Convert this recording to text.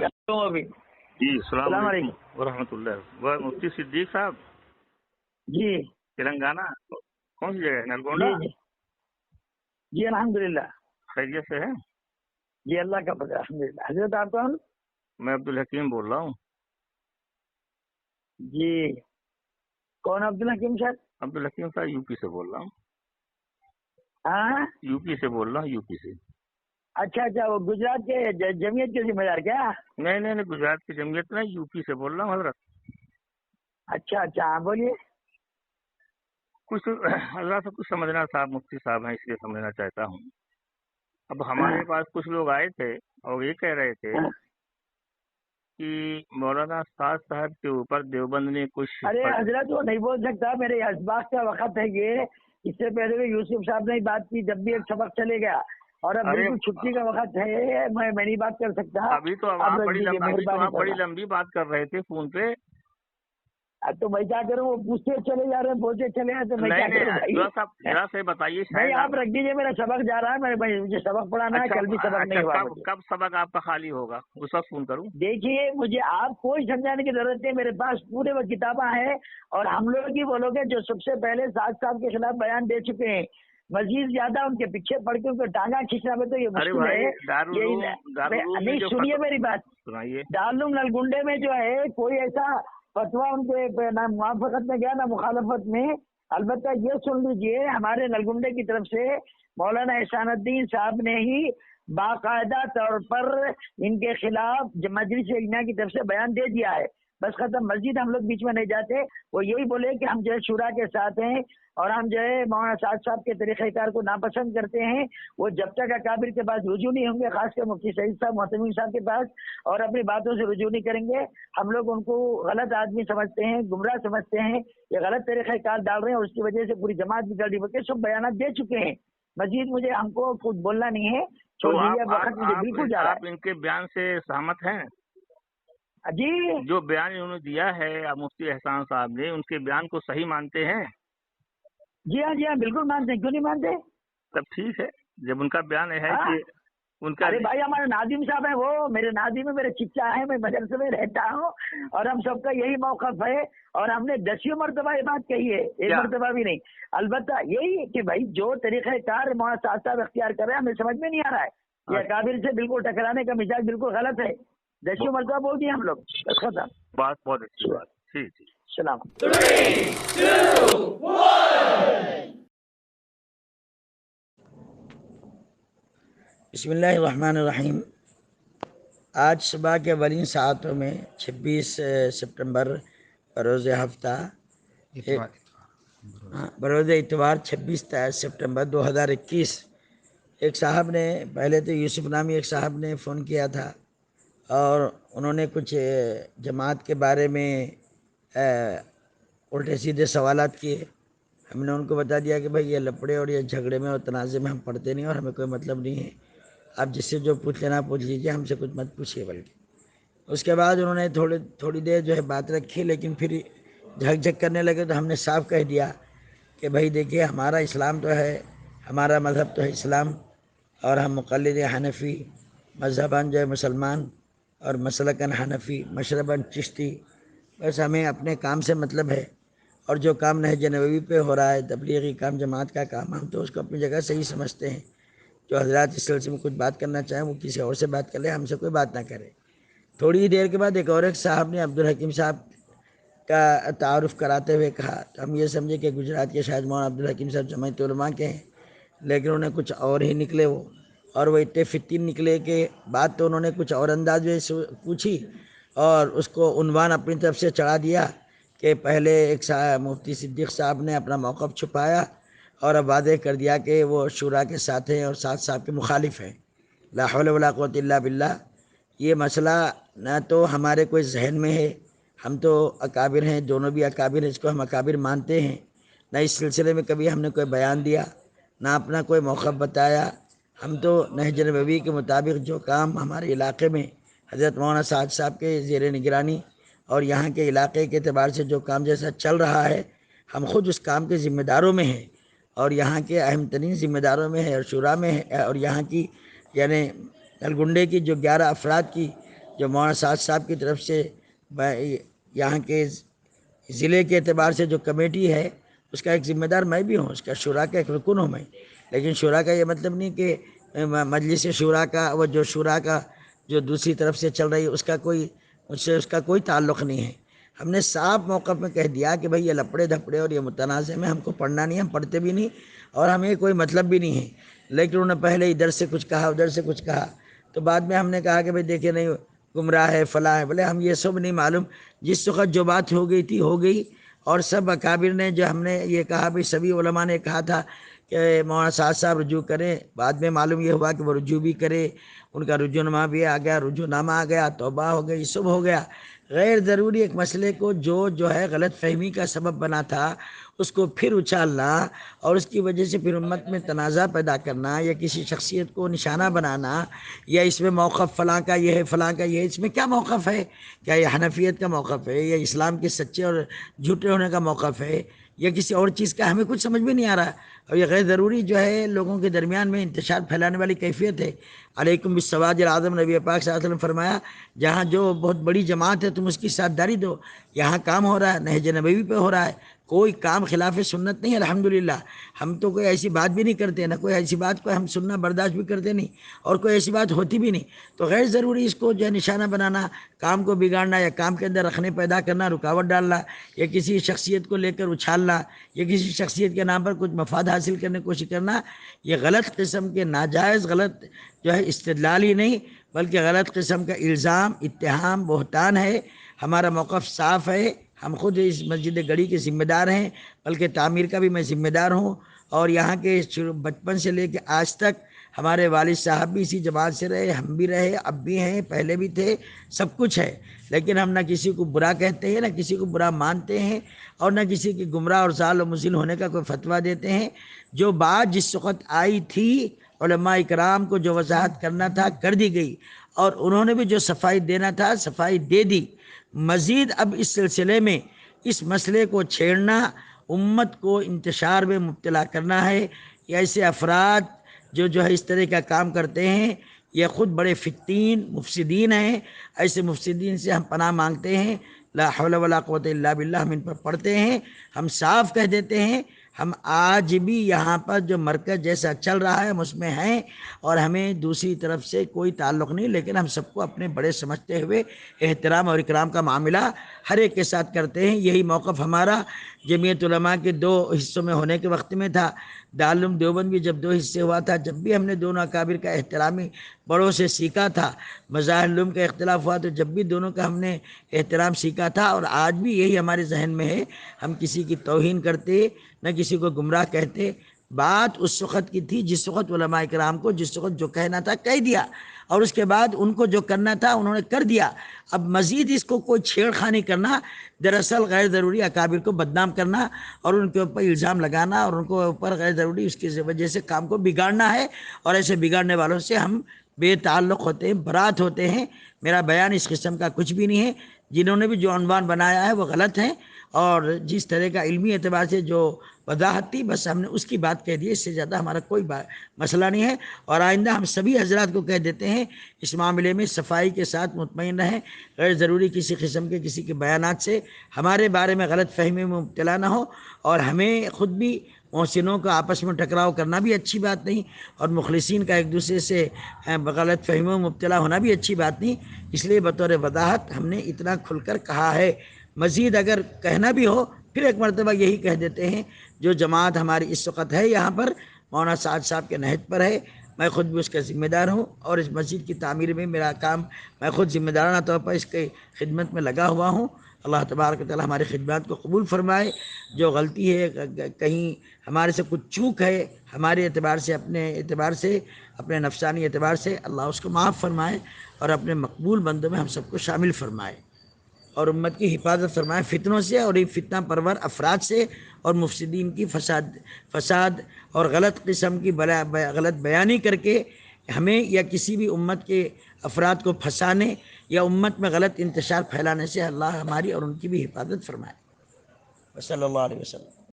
کرتا ہوں ابھی. جی السلام علیکم ورحمۃ اللہ. مفتی صدیق صاحب جی تلنگانہ کون سی جگہ ہے؟ نلگونڈا. جی جی الحمدللہ. خیریت سے ہے؟ جی اللہ کا فضل الحمدللہ. حضرت آپ کون؟ میں عبدالحکیم بول رہا ہوں. جی کون عبدالحکیم صاحب؟ عبدالحکیم صاحب یو پی سے بول رہا ہوں. ہاں یو پی سے بول رہا ہوں. یو پی سے. اچھا اچھا وہ گجرات کے جمعیت کے ذمہ دار کیا؟ نہیں گجرات کی جمعیت میں یو پی سے بول رہا ہوں حضرت. اچھا اچھا ہاں بولیے. کچھ اللہ سے کچھ سمجھنا صاحب مفتی صاحب ہیں اس لیے سمجھنا چاہتا ہوں. اب ہمارے پاس کچھ لوگ آئے تھے اور یہ کہہ رہے تھے کہ مولانا سعد صاحب کے اوپر دیوبند نے کچھ. ارے حضرت وہ نہیں بول سکتا، میرے اسباق کا وقت ہے یہ. اس سے پہلے بھی یوسف صاحب نے بات کی جب بھی ایک سبق چلے گیا، اور اب بالکل چھٹی کا وقت ہے. میں نہیں بات کر سکتا. ابھی تو آپ بڑی لمبی بات کر رہے تھے فون پہ. تو میں کیا کروں؟ وہ پوچھتے چلے جا رہے ہیں، بولتے چلے جا رہے تو میں کیا کروں بھائی؟ ذرا سے بتائیے. نہیں آپ رکھ دیجیے، میرا سبق جا رہا ہے. مجھے سبق پڑھانا ہے. کل بھی سبق نہیں ہوا. کب سبق آپ کا خالی ہوگا اس وقت فون کروں؟ دیکھیے مجھے آپ کوئی سمجھانے کی ضرورت نہیں. میرے پاس پورے وہ کتابیں ہیں، اور ہم لوگ ہی وہ لوگ ہیں جو سب سے پہلے سعد صاحب کے خلاف بیان دے چکے ہیں. مزید زیادہ ان کے پیچھے پڑھ کے ان کو ٹانگا کھینچنا میں تو یہ مشکل ہے. نہیں سنیے میری بات. دارالعلوم نلگنڈے میں جو ہے کوئی ایسا فتویٰ ان کے نہ موافقت میں گیا نہ مخالفت میں. البتہ یہ سن لیجئے، ہمارے نلگنڈے کی طرف سے مولانا احسان الدین صاحب نے ہی باقاعدہ طور پر ان کے خلاف مجلس اجماع کی طرف سے بیان دے دیا ہے. بس ختم. مسجد ہم لوگ بیچ میں نہیں جاتے. وہ یہی بولے کہ ہم جو ہے شورا کے ساتھ ہیں، اور ہم جو ہے مولانا سعد صاحب کے طریقہ کار کو ناپسند کرتے ہیں. وہ جب تک اکابر کے پاس رجوع نہیں ہوں گے، خاص کر مفتی سعید صاحب محتمین صاحب کے پاس، اور اپنی باتوں سے رجوع نہیں کریں گے، ہم لوگ ان کو غلط آدمی سمجھتے ہیں، گمراہ سمجھتے ہیں، یہ غلط طریقہ کار ڈال رہے ہیں، اور اس کی وجہ سے پوری جماعت بگڑ رہی ہے. سب بیانات دے چکے ہیں. مزید مجھے ہم کو کچھ بولنا نہیں ہے. چھوڑ دیجیے، وقت مجھے بالکل جا رہا ہے. آپ ان کے بیان سے سہمت ہیں؟ جی جو بیان انہوں نے دیا ہے مفتی احسان صاحب نے، ان کے بیان کو صحیح مانتے ہیں؟ جی ہاں جی ہاں بالکل مانتے ہیں. کیوں نہیں مانتے؟ تب ٹھیک ہے. جب ان کا بیان ہے کہ ان کا. ارے بھائی ہمارے ناظم صاحب ہیں، وہ میرے ناظم ہے، میرے چچا ہے، میں مدرسے میں رہتا ہوں، اور ہم سب کا یہی موقف ہے. اور ہم نے 10 مرتبہ یہ بات کہی ہے، ایک مرتبہ بھی نہیں. البتہ یہی کہ بھائی جو طریقہ کار مولانا سعد صاحب اختیار کر رہے ہیں ہمیں سمجھ میں نہیں آ رہا ہے. یہ اکابر سے بالکل ٹکرانے کا مزاج بالکل غلط ہے. 10 مرتبہ بول دیے ہم لوگ. ختم. بات بہت اچھی بات. ٹھیک. سلام. 3, 2, 1. بسم اللہ الرحمن الرحیم. آج صبح کے اولین ساعتوں میں 26 سپٹمبر بروز ہفتہ بروز اتوار 26 سپٹمبر 2021 ایک صاحب نے، پہلے تو یوسف نامی ایک صاحب نے فون کیا تھا، اور انہوں نے کچھ جماعت کے بارے میں الٹے سیدھے سوالات کیے. ہم نے ان کو بتا دیا کہ بھائی یہ لپڑے اور یہ جھگڑے میں اور تنازع میں ہم پڑھتے نہیں، اور ہمیں کوئی مطلب نہیں ہے. آپ جس سے جو پوچھ لینا پوچھ لیجیے، ہم سے کچھ مت پوچھیے. بلکہ اس کے بعد انہوں نے تھوڑی دیر جو ہے بات رکھی، لیکن پھر جھک جھک کرنے لگے. تو ہم نے صاف کہہ دیا کہ بھائی دیکھیے، ہمارا اسلام تو ہے، ہمارا مذہب تو ہے اسلام، اور ہم مقلد حنفی، مذہباً جو ہے مسلمان، اور مسلکاً حنفی، مشرباً چشتی. بس ہمیں اپنے کام سے مطلب ہے، اور جو کام نہج نبوی پہ ہو رہا ہے، تبلیغی کام، جماعت کا کام، ہم تو اس کو اپنی جگہ صحیح سمجھتے ہیں. جو حضرات اس سلسلے میں کچھ بات کرنا چاہیں وہ کسی اور سے بات کر لیں، ہم سے کوئی بات نہ کرے. تھوڑی ہی دیر کے بعد ایک صاحب نے عبدالحکیم صاحب کا تعارف کراتے ہوئے کہا. تو ہم یہ سمجھے کہ گجرات کے شاید مولانا عبدالحکیم صاحب جمعیت علماء کے ہیں، لیکن انہیں کچھ اور ہی نکلے وہ، اور وہ اتنے فتین نکلے کہ بات تو انہوں نے کچھ اور انداز میں پوچھی، اور اس کو عنوان اپنی طرف سے چڑھا دیا کہ پہلے ایک مفتی صدیق صاحب نے اپنا موقف چھپایا، اور اب واضح کر دیا کہ وہ شورا کے ساتھ ہیں اور سعد صاحب کے مخالف ہیں. لا حول ولا قوت الا باللہ. یہ مسئلہ نہ تو ہمارے کوئی ذہن میں ہے، ہم تو اکابر ہیں، دونوں بھی اکابر ہیں، اس کو ہم اکابر مانتے ہیں. نہ اس سلسلے میں کبھی ہم نے کوئی بیان دیا، نہ اپنا کوئی موقف بتایا. ہم تو نہج نبوی کے مطابق جو کام ہمارے علاقے میں حضرت مولانا سعد صاحب کے زیر نگرانی اور یہاں کے علاقے کے اعتبار سے جو کام جیسا چل رہا ہے، ہم خود اس کام کے ذمہ داروں میں ہیں، اور یہاں کے اہم ترین ذمہ داروں میں ہے، اور شورا میں ہے. اور یہاں کی یعنی نلگنڈے کی جو 11 افراد کی جو مولانا سعد صاحب کی طرف سے یہاں کے ضلع کے اعتبار سے جو کمیٹی ہے اس کا ایک ذمہ دار میں بھی ہوں، اس کا شورا کا ایک رکن ہوں میں. لیکن شورا کا یہ مطلب نہیں کہ مجلس شورا کا وہ جو شورا کا جو دوسری طرف سے چل رہی ہے مجھ سے اس کا کوئی تعلق نہیں ہے. ہم نے صاف موقف میں کہہ دیا کہ بھئی یہ لپڑے دھپڑے اور یہ متنازع میں ہم کو پڑھنا نہیں ہے، ہم پڑھتے بھی نہیں اور ہمیں کوئی مطلب بھی نہیں ہے. لیکن انہوں نے پہلے ادھر سے کچھ کہا ادھر سے کچھ کہا، تو بعد میں ہم نے کہا کہ بھئی دیکھیں نہیں گمراہ ہے فلاں ہے. بولے ہم یہ سب نہیں معلوم، جس وقت جو بات ہو گئی تھی ہو گئی. اور سب اکابر نے جو ہم نے یہ کہا بھئی سبھی علماء نے کہا تھا کہ مولانا سعد صاحب رجوع کریں، بعد میں معلوم یہ ہوا کہ وہ رجوع بھی کرے، ان کا رجوع نامہ بھی آ گیا، رجوع نامہ آ گیا، توبہ ہو گئی، سب ہو گیا. غیر ضروری ایک مسئلے کو جو ہے غلط فہمی کا سبب بنا تھا اس کو پھر اچھالنا اور اس کی وجہ سے پھر امت میں تنازع پیدا کرنا یا کسی شخصیت کو نشانہ بنانا یا اس میں موقف فلاں کا یہ ہے فلاں کا یہ ہے. اس میں کیا موقف ہے؟ کیا یہ حنفیت کا موقف ہے یا اسلام کے سچے اور جھوٹے ہونے کا موقف ہے یا کسی اور چیز کا؟ ہمیں کچھ سمجھ میں نہیں آ رہا. اور یہ غیر ضروری جو ہے لوگوں کے درمیان میں انتشار پھیلانے والی کیفیت ہے. علیکم بالسواد العظم، نبی پاک صلی اللہ علیہ وسلم فرمایا جہاں جو بہت بڑی جماعت ہے تم اس کی ساتھ داری دو. یہاں کام ہو رہا ہے، نہج نبوی پہ ہو رہا ہے، کوئی کام خلاف سنت نہیں. الحمدللہ ہم تو کوئی ایسی بات بھی نہیں کرتے، نہ کوئی ایسی بات کو ہم سننا برداشت بھی کرتے نہیں اور کوئی ایسی بات ہوتی بھی نہیں. تو غیر ضروری اس کو جو ہے نشانہ بنانا، کام کو بگاڑنا یا کام کے اندر رکھنے پیدا کرنا، رکاوٹ ڈالنا یا کسی شخصیت کو لے کر اچھالنا یا کسی شخصیت کے نام پر کچھ مفاد حاصل کرنے کی کوشش کرنا، یہ غلط قسم کے ناجائز غلط جو ہے استدلال ہی نہیں بلکہ غلط قسم کا الزام، اتہام، بہتان ہے. ہمارا موقف صاف ہے، ہم خود اس مسجد گڑھی کے ذمہ دار ہیں، بلکہ تعمیر کا بھی میں ذمہ دار ہوں. اور یہاں کے بچپن سے لے کے آج تک ہمارے والد صاحب بھی اسی جماعت سے رہے، ہم بھی رہے، اب بھی ہیں، پہلے بھی تھے، سب کچھ ہے. لیکن ہم نہ کسی کو برا کہتے ہیں، نہ کسی کو برا مانتے ہیں اور نہ کسی کی گمراہ اور ضال و مضل ہونے کا کوئی فتویٰ دیتے ہیں. جو بات جس وقت آئی تھی علماء اکرام کو جو وضاحت کرنا تھا کر دی گئی اور انہوں نے بھی جو صفائی دینا تھا صفائی دے دی. مزید اب اس سلسلے میں اس مسئلے کو چھیڑنا، امت کو انتشار میں مبتلا کرنا ہے. یا ایسے افراد جو ہے اس طرح کا کام کرتے ہیں یہ خود بڑے فتین مفسدین ہیں. ایسے مفسدین سے ہم پناہ مانگتے ہیں. لا حول ولا قوت الا باللہ. ہم ان پر پڑھتے ہیں، ہم صاف کہہ دیتے ہیں ہم آج بھی یہاں پر جو مرکز جیسا چل رہا ہے ہم اس میں ہیں اور ہمیں دوسری طرف سے کوئی تعلق نہیں. لیکن ہم سب کو اپنے بڑے سمجھتے ہوئے احترام اور اکرام کا معاملہ ہر ایک کے ساتھ کرتے ہیں. یہی موقف ہمارا جمعیت علماء کے 2 حصوں میں ہونے کے وقت میں تھا. دارالعلوم دیوبند بھی جب 2 حصے ہوا تھا، جب بھی ہم نے دونوں اکابر کا احترامی بڑوں سے سیکھا تھا. مظاہر علوم کا اختلاف ہوا تو جب بھی دونوں کا ہم نے احترام سیکھا تھا اور آج بھی یہی ہمارے ذہن میں ہے. ہم کسی کی توہین کرتے نہ کسی کو گمراہ کہتے. بات اس وقت کی تھی جس وقت علماء کرام کو جس وقت جو کہنا تھا کہہ دیا اور اس کے بعد ان کو جو کرنا تھا انہوں نے کر دیا. اب مزید اس کو کوئی چھیڑ خانی کرنا دراصل غیر ضروری اکابر کو بدنام کرنا اور ان کے اوپر الزام لگانا اور ان کو اوپر غیر ضروری اس کی وجہ سے کام کو بگاڑنا ہے. اور ایسے بگاڑنے والوں سے ہم بے تعلق ہوتے ہیں، برات ہوتے ہیں. میرا بیان اس قسم کا کچھ بھی نہیں ہے. جنہوں نے بھی جو عنوان بنایا ہے وہ غلط ہیں اور جس طرح کا علمی اعتبار سے جو وضاحت تھی بس ہم نے اس کی بات کہہ دی. اس سے زیادہ ہمارا کوئی مسئلہ نہیں ہے. اور آئندہ ہم سبھی حضرات کو کہہ دیتے ہیں اس معاملے میں صفائی کے ساتھ مطمئن رہیں. غیر ضروری کسی قسم کے کسی کے بیانات سے ہمارے بارے میں غلط فہمی میں مبتلا نہ ہو. اور ہمیں خود بھی محسنوں کا آپس میں ٹکراؤ کرنا بھی اچھی بات نہیں اور مخلصین کا ایک دوسرے سے غلط فہمیوں میں مبتلا ہونا بھی اچھی بات نہیں. اس لیے بطور وضاحت ہم نے اتنا کھل کر کہا ہے. مزید اگر کہنا بھی ہو پھر ایک مرتبہ یہی کہہ دیتے ہیں جو جماعت ہماری اس وقت ہے یہاں پر مولانا سعد صاحب کے نہج پر ہے. میں خود بھی اس کا ذمہ دار ہوں اور اس مسجد کی تعمیر میں میرا کام میں خود ذمہ دارانہ طور پر اس کے خدمت میں لگا ہوا ہوں. اللہ تبارک و تعالی ہماری خدمات کو قبول فرمائے. جو غلطی ہے کہیں ہمارے سے کچھ چوک ہے ہمارے اعتبار سے اپنے نفسانی اعتبار سے اللہ اس کو معاف فرمائے اور اپنے مقبول بندوں میں ہم سب کو شامل فرمائے اور امت کی حفاظت فرمائے فتنوں سے اور یہ فتنہ پرور افراد سے اور مفسدین کی فساد اور غلط قسم کی غلط بیانی کر کے ہمیں یا کسی بھی امت کے افراد کو پھنسانے یا امت میں غلط انتشار پھیلانے سے اللہ ہماری اور ان کی بھی حفاظت فرمائے. صلی اللہ علیہ وسلم.